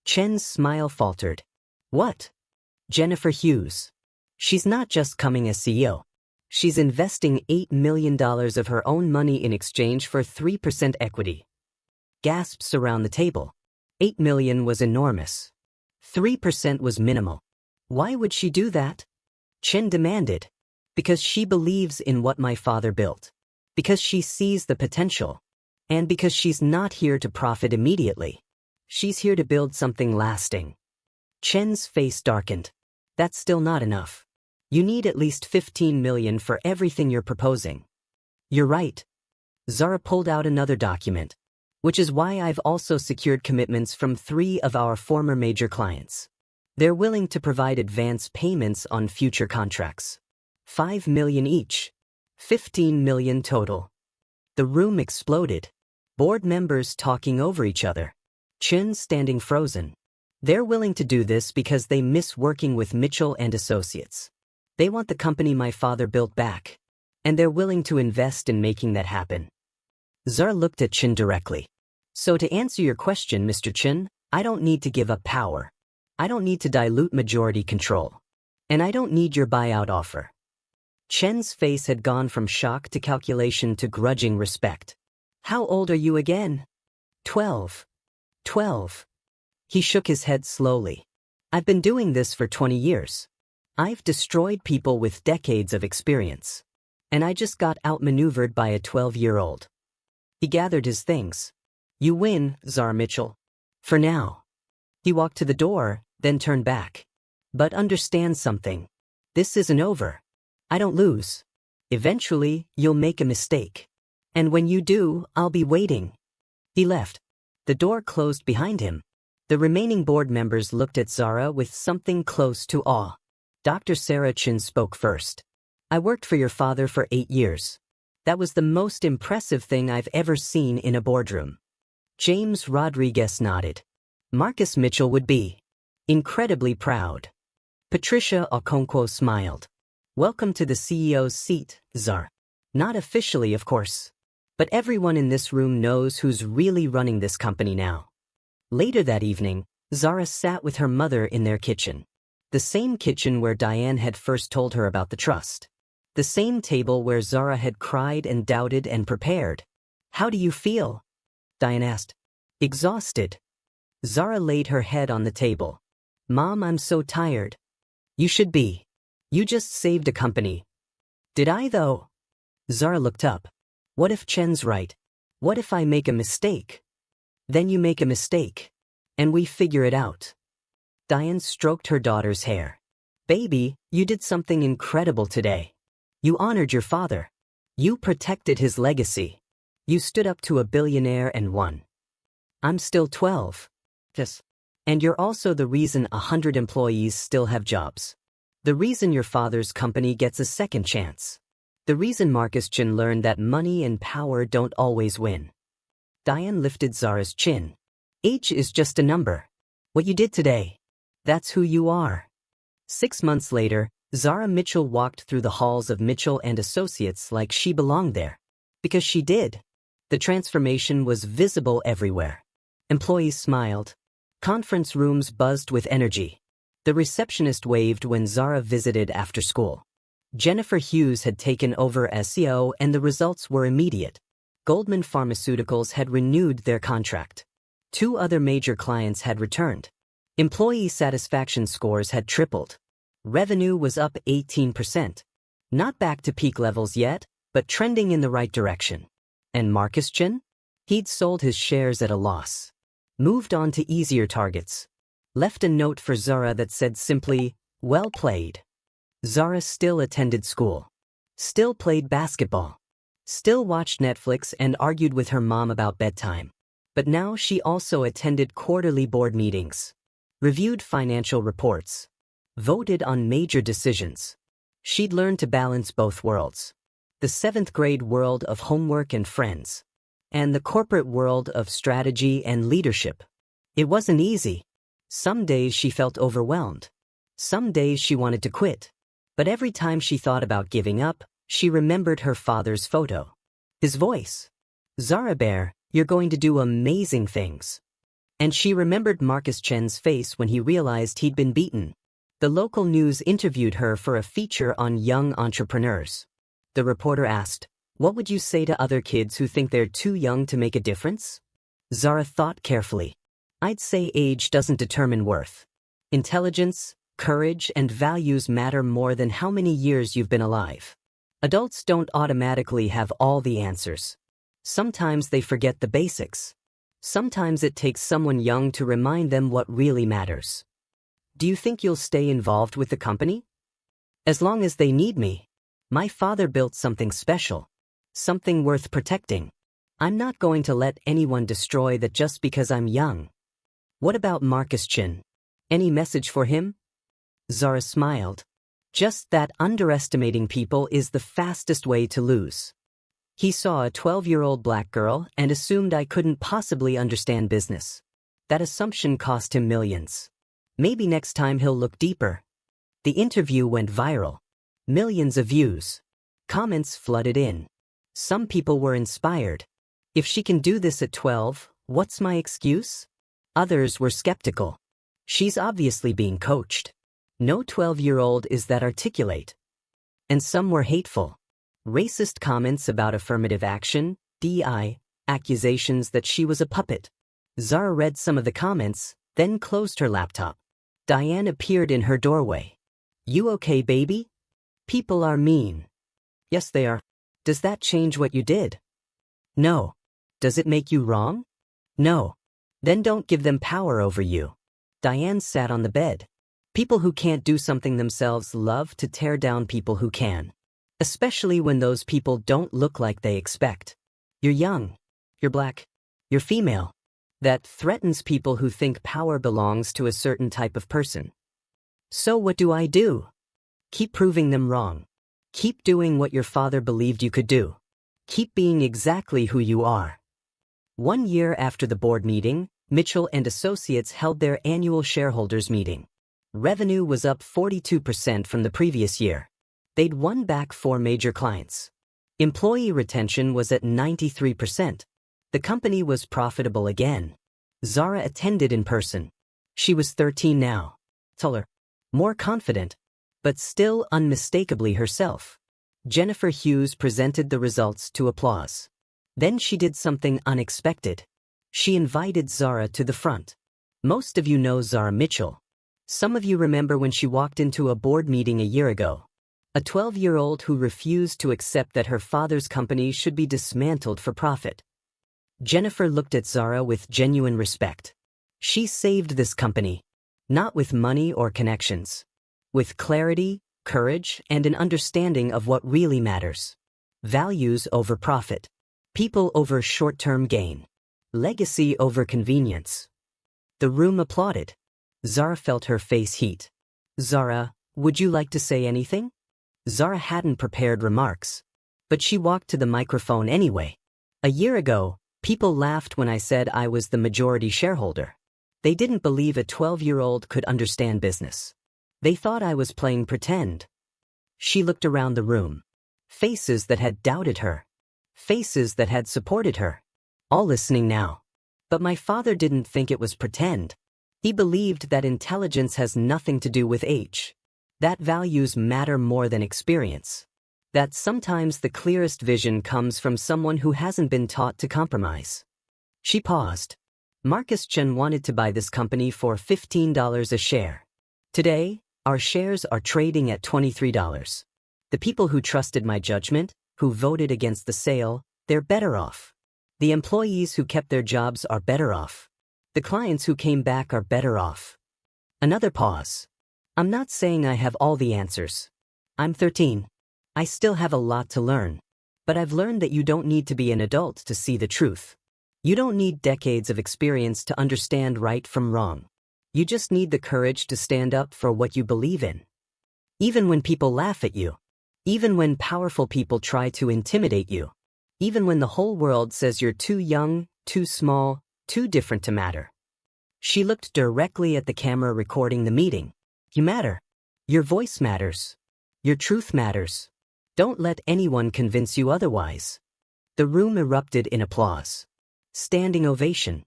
Chen's smile faltered. What? Jennifer Hughes. She's not just coming as CEO. She's investing $8 million of her own money in exchange for 3% equity. Gasps around the table. $8 million was enormous. 3% was minimal. Why would she do that? Chen demanded. Because she believes in what my father built. Because she sees the potential. And because she's not here to profit immediately. She's here to build something lasting. Chen's face darkened. That's still not enough. You need at least $15 million for everything you're proposing. You're right. Zara pulled out another document, which is why I've also secured commitments from 3 of our former major clients. They're willing to provide advance payments on future contracts. $5 million each. $15 million total. The room exploded. Board members talking over each other. Chen standing frozen. They're willing to do this because they miss working with Mitchell and Associates. They want the company my father built back. And they're willing to invest in making that happen. Zara looked at Chen directly. So to answer your question, Mr. Chen, I don't need to give up power. I don't need to dilute majority control. And I don't need your buyout offer. Chen's face had gone from shock to calculation to grudging respect. How old are you again? 12. 12. He shook his head slowly. I've been doing this for 20 years. I've destroyed people with decades of experience. And I just got outmaneuvered by a 12-year-old. He gathered his things. You win, Zara Mitchell. For now. He walked to the door, then turned back. But understand something. This isn't over. I don't lose. Eventually, you'll make a mistake. And when you do, I'll be waiting. He left. The door closed behind him. The remaining board members looked at Zara with something close to awe. Dr. Sarah Chen spoke first. I worked for your father for 8 years. That was the most impressive thing I've ever seen in a boardroom. James Rodriguez nodded. Marcus Mitchell would be incredibly proud. Patricia Okonkwo smiled. Welcome to the CEO's seat, Zara. Not officially, of course. But everyone in this room knows who's really running this company now. Later that evening, Zara sat with her mother in their kitchen. The same kitchen where Diane had first told her about the trust. The same table where Zara had cried and doubted and prepared. How do you feel? Diane asked. Exhausted. Zara laid her head on the table. Mom, I'm so tired. You should be. You just saved a company. Did I, though? Zara looked up. What if Chen's right? What if I make a mistake? Then you make a mistake. And we figure it out. Diane stroked her daughter's hair. Baby, you did something incredible today. You honored your father. You protected his legacy. You stood up to a billionaire and won. I'm still 12. Yes. And you're also the reason 100 employees still have jobs. The reason your father's company gets a second chance. The reason Marcus Chen learned that money and power don't always win. Diane lifted Zara's chin. Age is just a number. What you did today. That's who you are. 6 months later, Zara Mitchell walked through the halls of Mitchell and Associates like she belonged there. Because she did. The transformation was visible everywhere. Employees smiled. Conference rooms buzzed with energy. The receptionist waved when Zara visited after school. Jennifer Hughes had taken over as CEO and the results were immediate. Goldman Pharmaceuticals had renewed their contract. 2 other major clients had returned. Employee satisfaction scores had tripled. Revenue was up 18%. Not back to peak levels yet, but trending in the right direction. And Marcus Chen? He'd sold his shares at a loss. Moved on to easier targets. Left a note for Zara that said simply, "Well played." Zara still attended school. Still played basketball. Still watched Netflix and argued with her mom about bedtime. But now she also attended quarterly board meetings. Reviewed financial reports. Voted on major decisions. She'd learned to balance both worlds. The 7th grade world of homework and friends. And the corporate world of strategy and leadership. It wasn't easy. Some days she felt overwhelmed. Some days she wanted to quit. But every time she thought about giving up, she remembered her father's photo. His voice. "Zara Bear, you're going to do amazing things." And she remembered Marcus Chen's face when he realized he'd been beaten. The local news interviewed her for a feature on young entrepreneurs. The reporter asked, "What would you say to other kids who think they're too young to make a difference?" Zara thought carefully. "I'd say age doesn't determine worth. Intelligence, courage, and values matter more than how many years you've been alive. Adults don't automatically have all the answers. Sometimes they forget the basics. Sometimes it takes someone young to remind them what really matters." "Do you think you'll stay involved with the company?" "As long as they need me. My father built something special. Something worth protecting. I'm not going to let anyone destroy that just because I'm young." "What about Marcus Chen? Any message for him?" Zara smiled. "Just that underestimating people is the fastest way to lose. He saw a 12-year-old black girl and assumed I couldn't possibly understand business. That assumption cost him millions. Maybe next time he'll look deeper." The interview went viral. Millions of views. Comments flooded in. Some people were inspired. "If she can do this at 12, what's my excuse?" Others were skeptical. "She's obviously being coached. No 12-year-old is that articulate." And some were hateful. Racist comments about affirmative action, DEI, accusations that she was a puppet. Zara read some of the comments, then closed her laptop. Diane appeared in her doorway. "You okay, baby? People are mean." "Yes, they are." "Does that change what you did?" "No." "Does it make you wrong?" "No." "Then don't give them power over you." Diane sat on the bed. People who can't do something themselves love to tear down people who can. Especially when those people don't look like they expect. You're young. You're black. You're female. That threatens people who think power belongs to a certain type of person. So what do I do? Keep proving them wrong. Keep doing what your father believed you could do. Keep being exactly who you are. 1 year after the board meeting, Mitchell and Associates held their annual shareholders meeting. Revenue was up 42% from the previous year. They'd won back 4 major clients. Employee retention was at 93%. The company was profitable again. Zara attended in person. She was 13 now. Taller. More confident. But still unmistakably herself. Jennifer Hughes presented the results to applause. Then she did something unexpected. She invited Zara to the front. Most of you know Zara Mitchell. Some of you remember when she walked into a board meeting a year ago. A 12-year-old who refused to accept that her father's company should be dismantled for profit. Jennifer looked at Zara with genuine respect. She saved this company. Not with money or connections. With clarity, courage, and an understanding of what really matters. Values over profit. People over short-term gain. Legacy over convenience. The room applauded. Zara felt her face heat. "Zara, would you like to say anything?" Zara hadn't prepared remarks. But she walked to the microphone anyway. "A year ago, people laughed when I said I was the majority shareholder. They didn't believe a 12-year-old could understand business. They thought I was playing pretend." She looked around the room. Faces that had doubted her. Faces that had supported her. All listening now. "But my father didn't think it was pretend. He believed that intelligence has nothing to do with age. That values matter more than experience. that sometimes the clearest vision comes from someone who hasn't been taught to compromise. She paused. Marcus Chen wanted to buy this company for $15 a share. Today, our shares are trading at $23. The people who trusted my judgment, who voted against the sale, they're better off. The employees who kept their jobs are better off. The clients who came back are better off. Another pause. I'm not saying I have all the answers. I'm 13. I still have a lot to learn. But I've learned that you don't need to be an adult to see the truth. You don't need decades of experience to understand right from wrong. You just need the courage to stand up for what you believe in. Even when people laugh at you. Even when powerful people try to intimidate you. Even when the whole world says you're too young, too small, too different to matter. She looked directly at the camera recording the meeting. You matter. Your voice matters. Your truth matters. Don't let anyone convince you otherwise. The room erupted in applause. Standing ovation.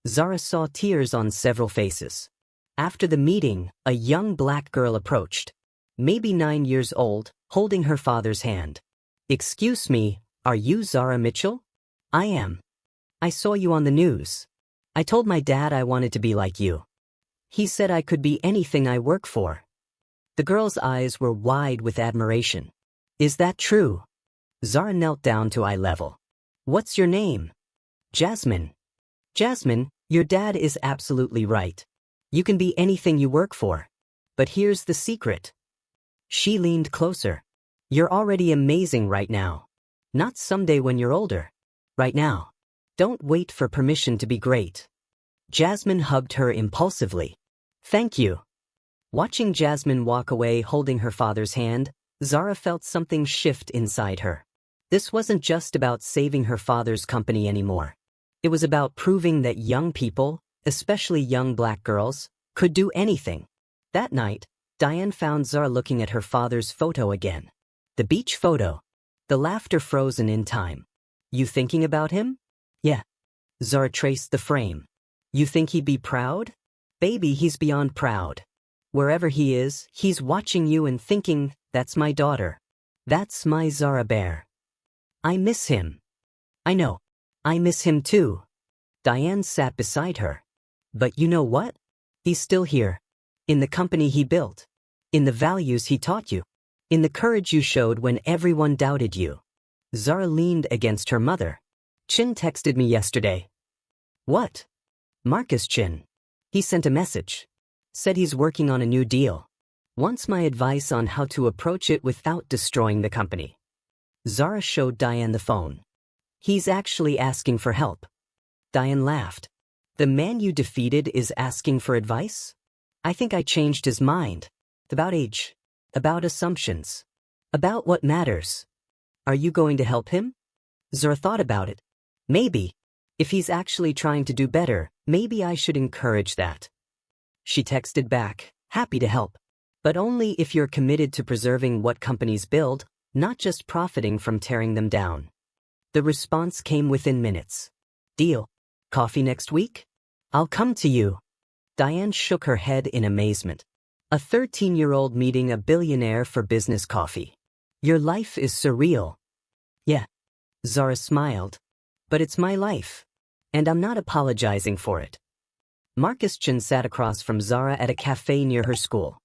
Zara saw tears on several faces. After the meeting, a young black girl approached. Maybe 9 years old, holding her father's hand. Excuse me, are you Zara Mitchell? I am. I saw you on the news. I told my dad I wanted to be like you. He said I could be anything I work for. The girl's eyes were wide with admiration. Is that true? Zara knelt down to eye level. What's your name? Jasmine. Jasmine, your dad is absolutely right. You can be anything you work for. But here's the secret. She leaned closer. You're already amazing right now. Not someday when you're older. Right now. Don't wait for permission to be great. Jasmine hugged her impulsively. Thank you. Watching Jasmine walk away holding her father's hand, Zara felt something shift inside her. This wasn't just about saving her father's company anymore. It was about proving that young people, especially young black girls, could do anything. That night, Diane found Zara looking at her father's photo again. The beach photo. The laughter frozen in time. You thinking about him? Yeah. Zara traced the frame. You think he'd be proud? Baby, he's beyond proud. Wherever he is, he's watching you and thinking, that's my daughter. That's my Zara bear. I miss him. I know. I miss him too. Diane sat beside her. But you know what? He's still here. In the company he built. In the values he taught you. In the courage you showed when everyone doubted you. Zara leaned against her mother. Chen texted me yesterday. What? Marcus Chen. He sent a message. Said he's working on a new deal. Wants my advice on how to approach it without destroying the company. Zara showed Diane the phone. He's actually asking for help. Diane laughed. The man you defeated is asking for advice? I think I changed his mind. About age. About assumptions. About what matters. Are you going to help him? Zara thought about it. Maybe. If he's actually trying to do better, maybe I should encourage that. She texted back, happy to help. But only if you're committed to preserving what companies build, not just profiting from tearing them down. The response came within minutes. Deal. Coffee next week? I'll come to you. Diane shook her head in amazement. A 13-year-old meeting a billionaire for business coffee. Your life is surreal. Yeah. Zara smiled. But it's my life. And I'm not apologizing for it. Marcus Chen sat across from Zara at a cafe near her school.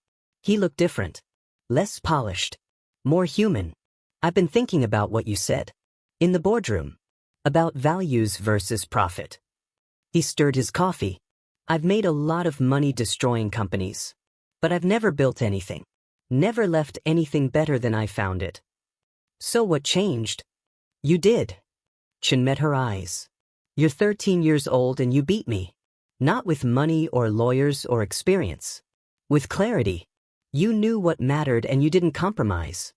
He looked different. Less polished. More human. I've been thinking about what you said. In the boardroom. About values versus profit. He stirred his coffee. I've made a lot of money destroying companies. But I've never built anything. Never left anything better than I found it. So what changed? You did. Chen met her eyes. You're 13 years old and you beat me. Not with money or lawyers or experience. With clarity. You knew what mattered and you didn't compromise.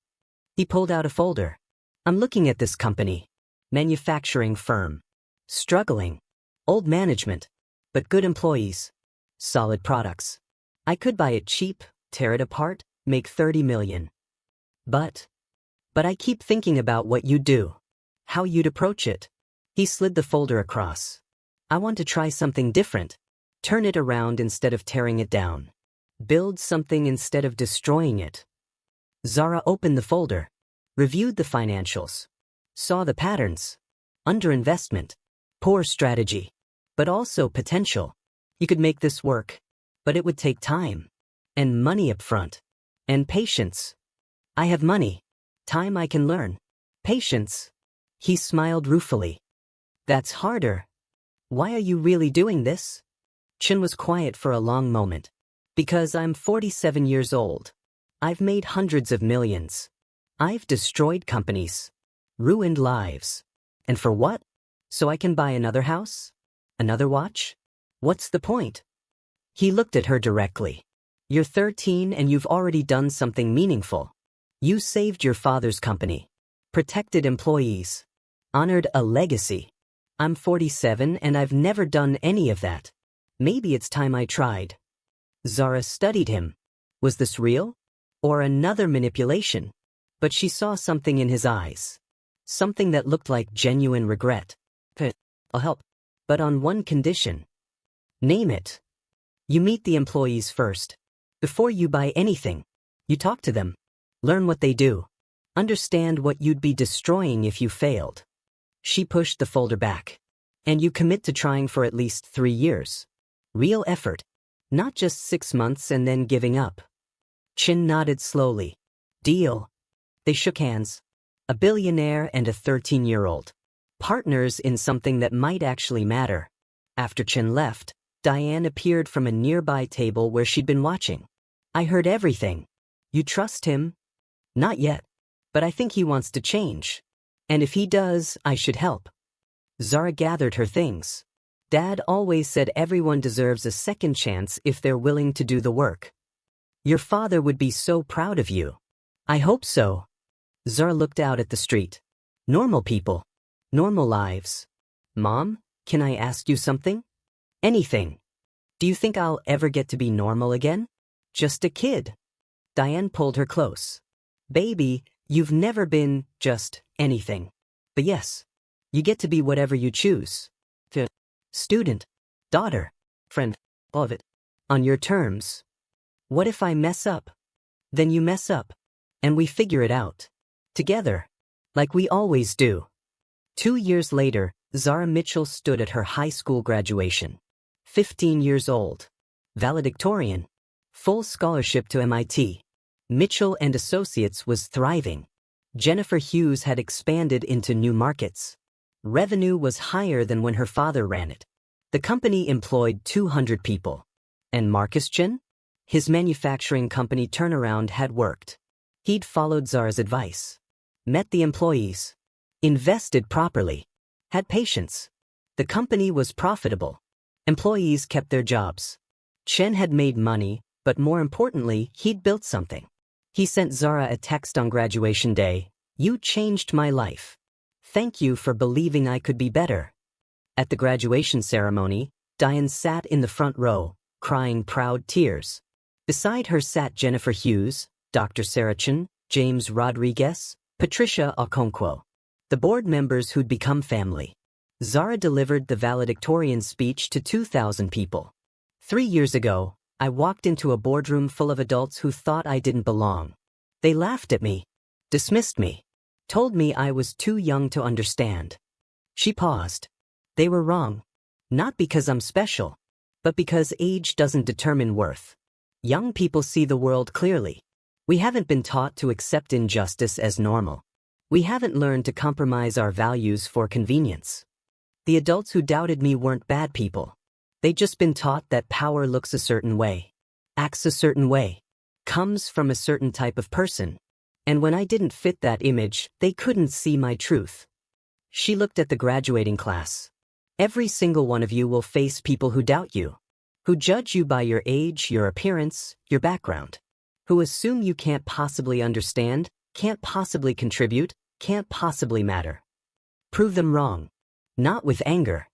He pulled out a folder. I'm looking at this company. Manufacturing firm. Struggling. Old management. But good employees. Solid products. I could buy it cheap, tear it apart, make 30 million. But I keep thinking about what you'd do. How you'd approach it. He slid the folder across. I want to try something different. Turn it around instead of tearing it down. Build something instead of destroying it. Zara opened the folder. reviewed the financials, saw the patterns. Underinvestment, poor strategy, but also potential. You could make this work, but it would take time, and money up front, and patience. I have money, time I can learn, patience. He smiled ruefully. That's harder. Why are you really doing this? Chen was quiet for a long moment. Because I'm 47 years old. I've made hundreds of millions. I've destroyed companies, ruined lives. And for what? So I can buy another house? Another watch? What's the point? He looked at her directly. You're 13 and you've already done something meaningful. You saved your father's company, protected employees, honored a legacy. I'm 47 and I've never done any of that. Maybe it's time I tried. Zara studied him. Was this real? Or another manipulation? But she saw something in his eyes. Something that looked like genuine regret. I'll help. But on one condition. Name it. You meet the employees first. Before you buy anything, you talk to them. Learn what they do. Understand what you'd be destroying if you failed. She pushed the folder back. And you commit to trying for at least 3 years. Real effort. Not just 6 months and then giving up. Chen nodded slowly. Deal. They shook hands. A billionaire and a 13-year-old. Partners in something that might actually matter. After Chen left, Diane appeared from a nearby table where she'd been watching. I heard everything. You trust him? Not yet. But I think he wants to change. And if he does, I should help. Zara gathered her things. Dad always said everyone deserves a second chance if they're willing to do the work. Your father would be so proud of you. I hope so. Zara looked out at the street. Normal people. Normal lives. Mom, can I ask you something? Anything. Do you think I'll ever get to be normal again? Just a kid. Diane pulled her close. Baby, you've never been just anything. But yes, you get to be whatever you choose. Student, daughter, friend, all of it. On your terms. What if I mess up? Then you mess up. And we figure it out. Together. Like we always do. 2 years later, Zara Mitchell stood at her high school graduation. 15 years old. Valedictorian. Full scholarship to MIT. Mitchell and Associates was thriving. Jennifer Hughes had expanded into new markets. Revenue was higher than when her father ran it. The company employed 200 people. And Marcus Chen? His manufacturing company turnaround had worked. He'd followed Zara's advice. Met the employees. Invested properly. Had patience. The company was profitable. Employees kept their jobs. Chen had made money, but more importantly, he'd built something. He sent Zara a text on graduation day. You changed my life. Thank you for believing I could be better. At the graduation ceremony, Diane sat in the front row, crying proud tears. Beside her sat Jennifer Hughes, Dr. Sarah Chen, James Rodriguez, Patricia Okonkwo. The board members who'd become family. Zara delivered the valedictorian speech to 2,000 people. 3 years ago, I walked into a boardroom full of adults who thought I didn't belong. They laughed at me, dismissed me, told me I was too young to understand. She paused. They were wrong. Not because I'm special, but because age doesn't determine worth. Young people see the world clearly. We haven't been taught to accept injustice as normal. We haven't learned to compromise our values for convenience. The adults who doubted me weren't bad people. They'd just been taught that power looks a certain way, acts a certain way, comes from a certain type of person. And when I didn't fit that image, they couldn't see my truth. She looked at the graduating class. Every single one of you will face people who doubt you, who judge you by your age, your appearance, your background, who assume you can't possibly understand, can't possibly contribute, can't possibly matter. Prove them wrong. Not with anger,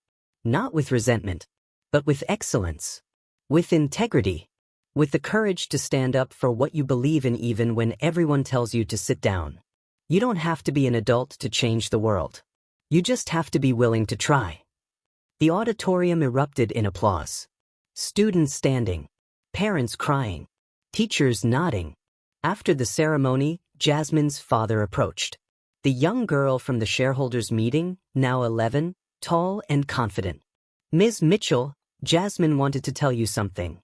not with resentment, but with excellence, with integrity, with the courage to stand up for what you believe in even when everyone tells you to sit down. You don't have to be an adult to change the world. You just have to be willing to try. The auditorium erupted in applause. Students standing, parents crying, teachers nodding. After the ceremony, Jasmine's father approached. The young girl from the shareholders' meeting, now 11, tall and confident. "Ms. Mitchell, Jasmine wanted to tell you something."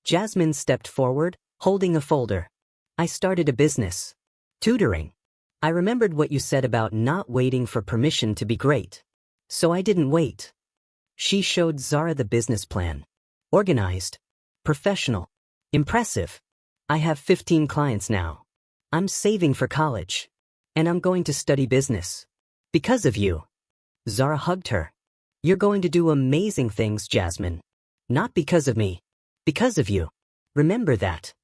Jasmine stepped forward, holding a folder. "I started a business. Tutoring. I remembered what you said about not waiting for permission to be great. So I didn't wait." She showed Zara the business plan. Organized. Professional. Impressive. "I have 15 clients now. I'm saving for college. And I'm going to study business. Because of you." Zara hugged her. "You're going to do amazing things, Jasmine. Not because of me. Because of you. Remember that."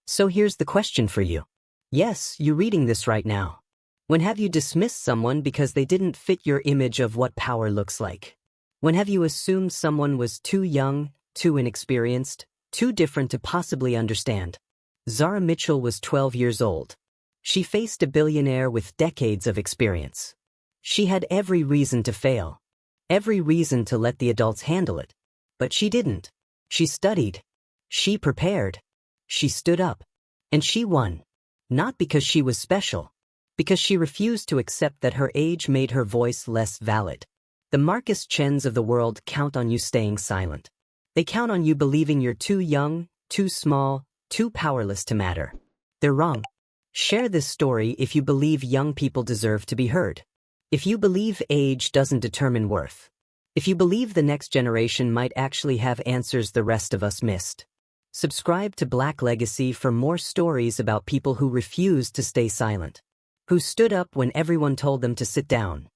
So here's the question for you. Yes, you're reading this right now. When have you dismissed someone because they didn't fit your image of what power looks like? When have you assumed someone was too young, too inexperienced, too different to possibly understand? Zara Mitchell was 12 years old. She faced a billionaire with decades of experience. She had every reason to fail. Every reason to let the adults handle it. But she didn't. She studied. She prepared. She stood up. And she won. Not because she was special. Because she refused to accept that her age made her voice less valid. The Marcus Chens of the world count on you staying silent. They count on you believing you're too young, too small, too powerless to matter. They're wrong. Share this story if you believe young people deserve to be heard. If you believe age doesn't determine worth. If you believe the next generation might actually have answers the rest of us missed. Subscribe to Black Legacy for more stories about people who refused to stay silent. Who stood up when everyone told them to sit down.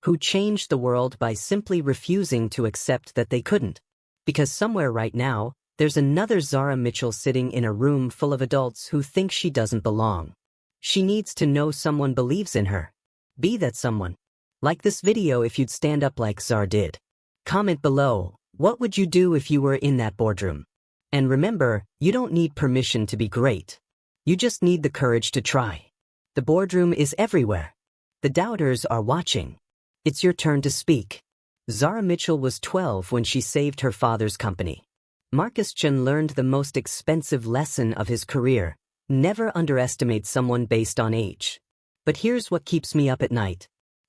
Who changed the world by simply refusing to accept that they couldn't. Because somewhere right now, there's another Zara Mitchell sitting in a room full of adults who think she doesn't belong. She needs to know someone believes in her. Be that someone. Like this video if you'd stand up like Zara did. Comment below, what would you do if you were in that boardroom? And remember, you don't need permission to be great. You just need the courage to try. The boardroom is everywhere. The doubters are watching. It's your turn to speak. Zara Mitchell was 12 when she saved her father's company. Marcus Chen learned the most expensive lesson of his career. Never underestimate someone based on age. But here's what keeps me up at night.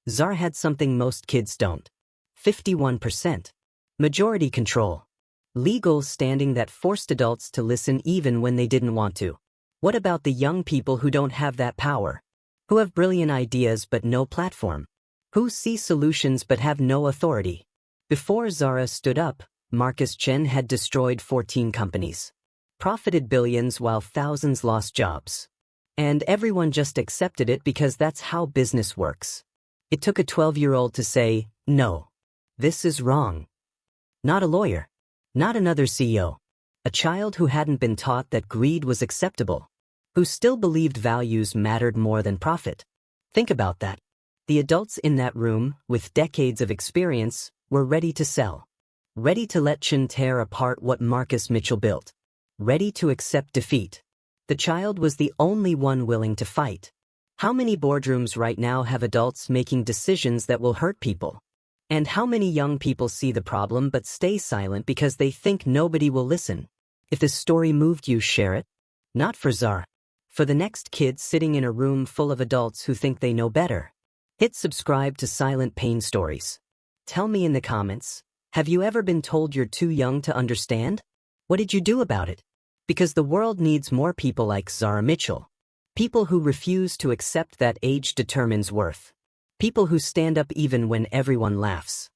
Zara had something most kids don't. 51%. Majority control. Legal standing that forced adults to listen even when they didn't want to. What about the young people who don't have that power? Who have brilliant ideas but no platform? Who see solutions but have no authority? Before Zara stood up, Marcus Chen had destroyed 14 companies. Profited billions while thousands lost jobs. And everyone just accepted it because that's how business works. It took a 12-year-old to say, "No. This is wrong." Not a lawyer. Not another CEO. A child who hadn't been taught that greed was acceptable. Who still believed values mattered more than profit. Think about that. The adults in that room, with decades of experience, were ready to sell. Ready to let Chen tear apart what Marcus Mitchell built. Ready to accept defeat. The child was the only one willing to fight. How many boardrooms right now have adults making decisions that will hurt people? And how many young people see the problem but stay silent because they think nobody will listen? If this story moved you, share it. Not for Zara. For the next kid sitting in a room full of adults who think they know better. Hit subscribe to Silent Pain Stories. Tell me in the comments, have you ever been told you're too young to understand? What did you do about it? Because the world needs more people like Zara Mitchell. People who refuse to accept that age determines worth. People who stand up even when everyone laughs.